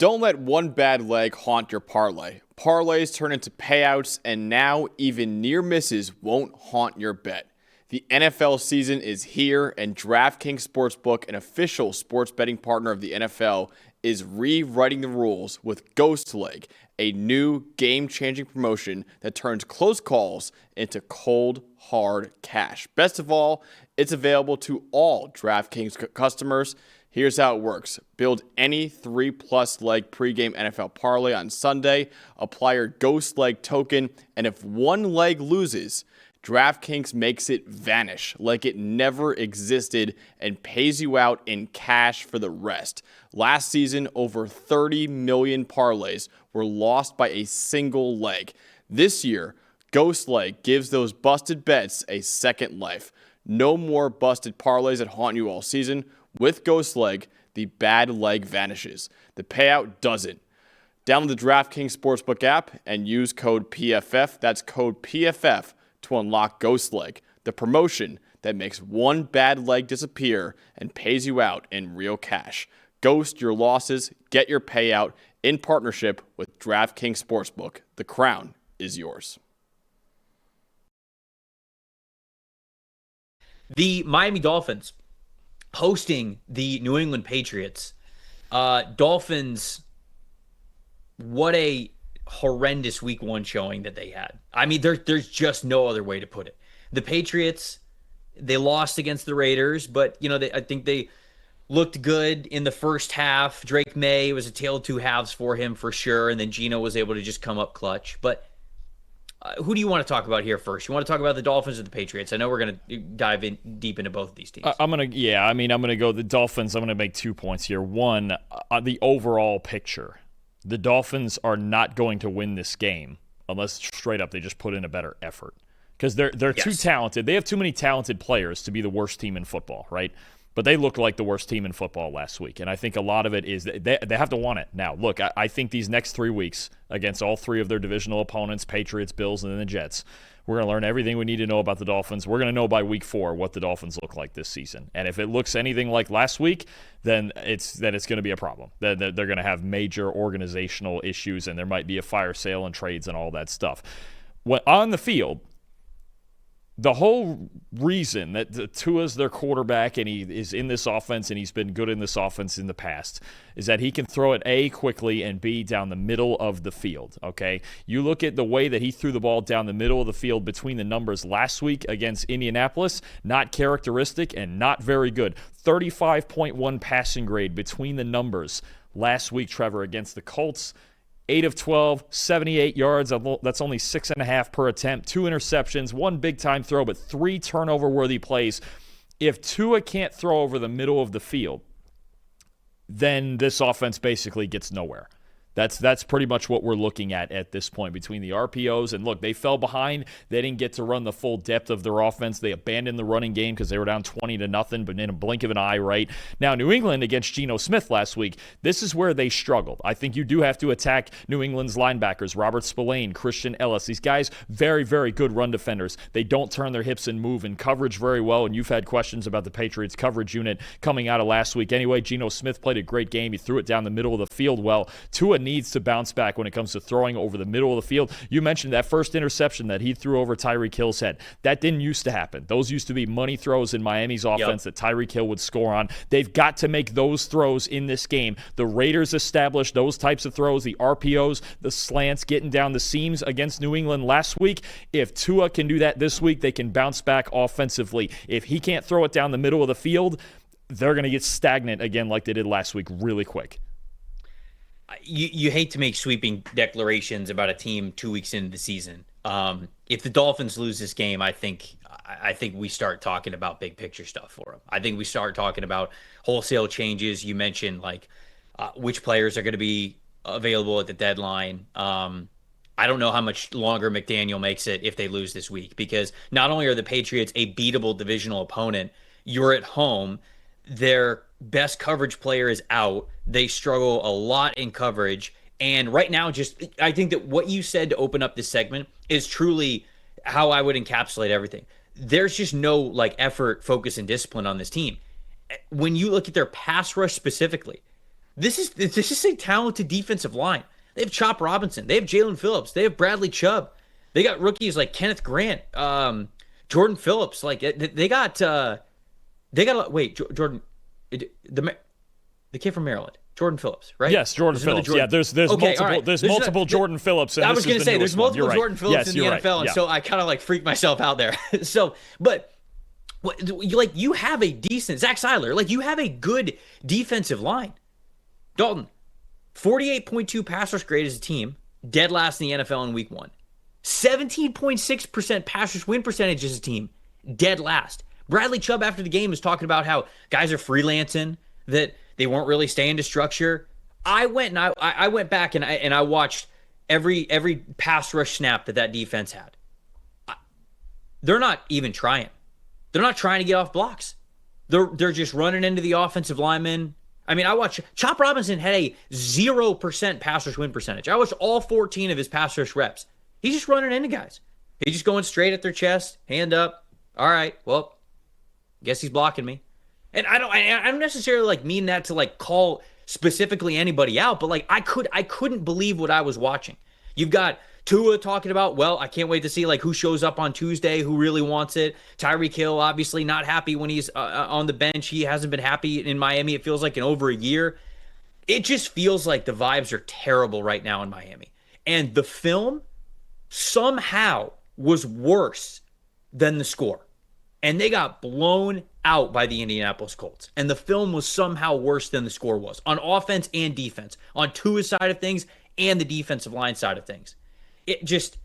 Don't let one bad leg haunt your parlay. Parlays turn into payouts, and now even near misses won't haunt your bet. The NFL season is here, and DraftKings Sportsbook, an official sports betting partner of the NFL, is rewriting the rules with Ghost Leg, a new game-changing promotion that turns close calls into cold, hard cash. Best of all, it's available to all DraftKings customers. Here's how it works. Build any 3+ leg pregame NFL parlay on Sunday, apply your Ghost Leg token, and if one leg loses, DraftKings makes it vanish like it never existed and pays you out in cash for the rest. Last season, over 30 million parlays were lost by a single leg. This year, Ghost Leg gives those busted bets a second life. No more busted parlays that haunt you all season. With Ghost Leg, the bad leg vanishes. The payout doesn't. Download the DraftKings Sportsbook app and use code PFF. That's code PFF to unlock Ghost Leg, the promotion that makes one bad leg disappear and pays you out in real cash. Ghost your losses, get your payout in partnership with DraftKings Sportsbook. The crown is yours. The Miami Dolphins hosting the New England Patriots. Dolphins, what a horrendous week one showing that they had. I mean, there's just no other way to put it. The Patriots, they lost against the Raiders, but I think they looked good in the first half. Drake May was a tale of two halves for him for sure, and then Geno was able to just come up clutch. But who do you want to talk about here first? You want to talk about the Dolphins or the Patriots? I know we're going to dive in deep into both of these teams. I'm going to go the Dolphins. I'm going to make 2 points here. One, the overall picture. The Dolphins are not going to win this game unless straight up they just put in a better effort. Because they're too talented. They have too many talented players to be the worst team in football, right? But they looked like the worst team in football last week. And I think a lot of it is they have to want it. Now, look, I think these next 3 weeks against all three of their divisional opponents, Patriots, Bills, and then the Jets, we're going to learn everything we need to know about the Dolphins. We're going to know by week 4 what the Dolphins look like this season. And if it looks anything like last week, then it's going to be a problem. They're going to have major organizational issues, and there might be a fire sale and trades and all that stuff. On the field, the whole reason that Tua's their quarterback and he is in this offense and he's been good in this offense in the past is that he can throw it A, quickly, and B, down the middle of the field, okay? You look at the way that he threw the ball down the middle of the field between the numbers last week against Indianapolis, not characteristic and not very good. 35.1 passing grade between the numbers last week, Trevor, against the Colts. 8 of 12, 78 yards. That's only 6.5 per attempt. 2 interceptions, 1 big-time throw, but 3 turnover-worthy plays. If Tua can't throw over the middle of the field, then this offense basically gets nowhere. That's pretty much what we're looking at this point between the RPOs. And look, they fell behind. They didn't get to run the full depth of their offense. They abandoned the running game because they were down 20-0, but in a blink of an eye, right? Now, New England against Geno Smith last week, this is where they struggled. I think you do have to attack New England's linebackers, Robert Spillane, Christian Ellis. These guys, very, very good run defenders. They don't turn their hips and move in coverage very well, and you've had questions about the Patriots coverage unit coming out of last week. Anyway, Geno Smith played a great game. He threw it down the middle of the field well. Tua needs to bounce back when it comes to throwing over the middle of the field. You mentioned that first interception that he threw over Tyreek Hill's head. That didn't used to happen. Those used to be money throws in Miami's offense that Tyreek Hill would score on. They've got to make those throws in this game. The Raiders established those types of throws, the RPOs, the slants, getting down the seams against New England last week. If Tua can do that this week, they can bounce back offensively. If he can't throw it down the middle of the field, they're going to get stagnant again like they did last week really quick. You hate to make sweeping declarations about a team 2 weeks into the season. If the Dolphins lose this game, I think we start talking about big picture stuff for them. I think we start talking about wholesale changes. You mentioned which players are going to be available at the deadline. I don't know how much longer McDaniel makes it if they lose this week, because not only are the Patriots a beatable divisional opponent, you're at home. Their best coverage player is out. They struggle a lot in coverage. And right now, I think that what you said to open up this segment is truly how I would encapsulate everything. There's just no effort, focus, and discipline on this team. When you look at their pass rush specifically, This is a talented defensive line. They have Chop Robinson. They have Jalen Phillips. They have Bradley Chubb. They got rookies like Kenneth Grant, Jordan Phillips. Like they got wait, Jordan, the kid from Maryland, Jordan Phillips, right? Yes, Jordan Phillips. Yeah, there's okay, multiple right. there's multiple Jordan Phillips. And I was going to say there's multiple right. Jordan Phillips in the NFL, right. and yeah. so I kind of like freaked myself out there. So, but like you have a decent Zach Seiler, like you have a good defensive line. Dalton, 48.2 pass rush grade as a team, dead last in the NFL in week 1. 17.6% pass rush win percentage as a team, dead last. Bradley Chubb after the game was talking about how guys are freelancing, that they weren't really staying to structure. I went and I went back and I watched every pass rush snap that defense had. They're not even trying. They're not trying to get off blocks. They're just running into the offensive linemen. I mean, I watched Chop Robinson had a 0% pass rush win percentage. I watched all 14 of his pass rush reps. He's just running into guys. He's just going straight at their chest, hand up. All right, well, guess he's blocking me. And I don't necessarily like mean that to like call specifically anybody out, but like I couldn't believe what I was watching. You've got Tua talking about, well, I can't wait to see like who shows up on Tuesday, who really wants it. Tyreek Hill obviously not happy when he's on the bench. He hasn't been happy in Miami. It feels like in over a year. It just feels like the vibes are terrible right now in Miami. And the film somehow was worse than the score. And they got blown out by the Indianapolis Colts. And the film was somehow worse than the score was on offense and defense, on Tua's side of things and the defensive line side of things. It just,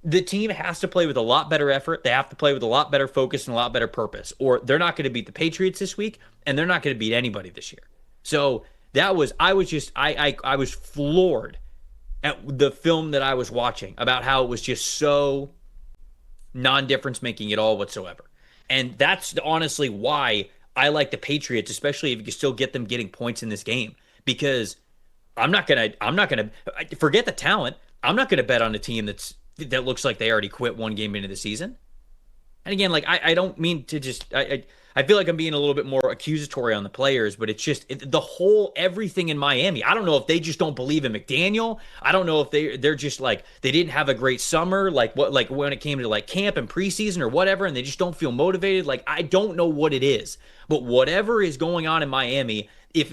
the team has to play with a lot better effort. They have to play with a lot better focus and a lot better purpose, or they're not going to beat the Patriots this week, and they're not going to beat anybody this year. So I was floored at the film that I was watching about how it was just so non-difference making at all whatsoever. And that's honestly why I like the Patriots, especially if you can still get them getting points in this game, because I'm not gonna forget the talent. I'm not gonna bet on a team that looks like they already quit one game into the season. And again, like I don't mean to just I feel like I'm being a little bit more accusatory on the players, but it's just the whole everything in Miami. I don't know if they just don't believe in McDaniel. I don't know if they're just like they didn't have a great summer, like when it came to like camp and preseason or whatever, and they just don't feel motivated. Like I don't know what it is, but whatever is going on in Miami, if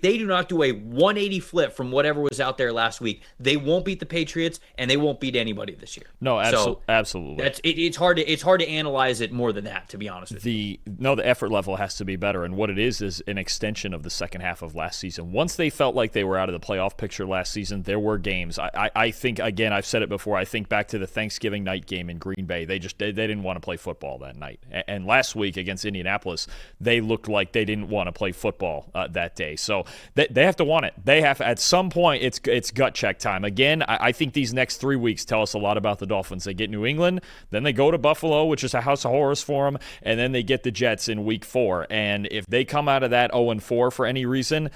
they do not do a 180 flip from whatever was out there last week, they won't beat the Patriots and they won't beat anybody this year. No, absolutely. It's hard to analyze it more than that, to be honest with you. The effort level has to be better, and what it is an extension of the second half of last season. Once they felt like they were out of the playoff picture last season, there were games. I think, again, I've said it before, I think back to the Thanksgiving night game in Green Bay. They didn't want to play football that night. And last week against Indianapolis, they looked like they didn't want to play football that day. So they have to want it. They have, at some point, it's gut check time. Again, I think these next 3 weeks tell us a lot about the Dolphins. They get New England, then they go to Buffalo, which is a house of horrors for them, and then they get the Jets in week 4. And if they come out of that 0-4 for any reason,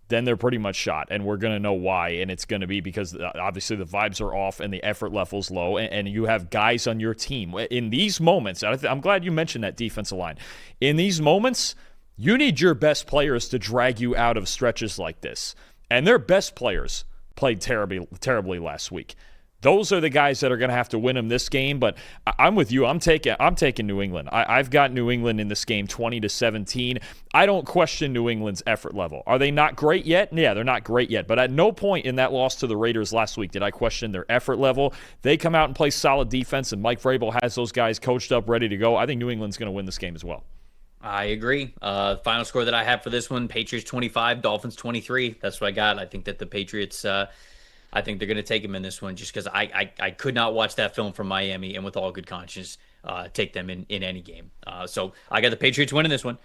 then they're pretty much shot, and we're going to know why. And it's going to be because obviously the vibes are off and the effort level's low, and you have guys on your team. In these moments, I'm glad you mentioned that defensive line. In these moments, you need your best players to drag you out of stretches like this. And their best players played terribly last week. Those are the guys that are going to have to win them this game, but I'm with you. I'm taking New England. I've got New England in this game 20-17. I don't question New England's effort level. Are they not great yet? Yeah, they're not great yet, but at no point in that loss to the Raiders last week did I question their effort level. They come out and play solid defense, and Mike Vrabel has those guys coached up, ready to go. I think New England's going to win this game as well. I agree. Final score that I have for this one, Patriots 25, Dolphins 23. That's what I got. I think that the Patriots, I think they're going to take them in this one just because I could not watch that film from Miami and with all good conscience take them in any game. So I got the Patriots winning this one.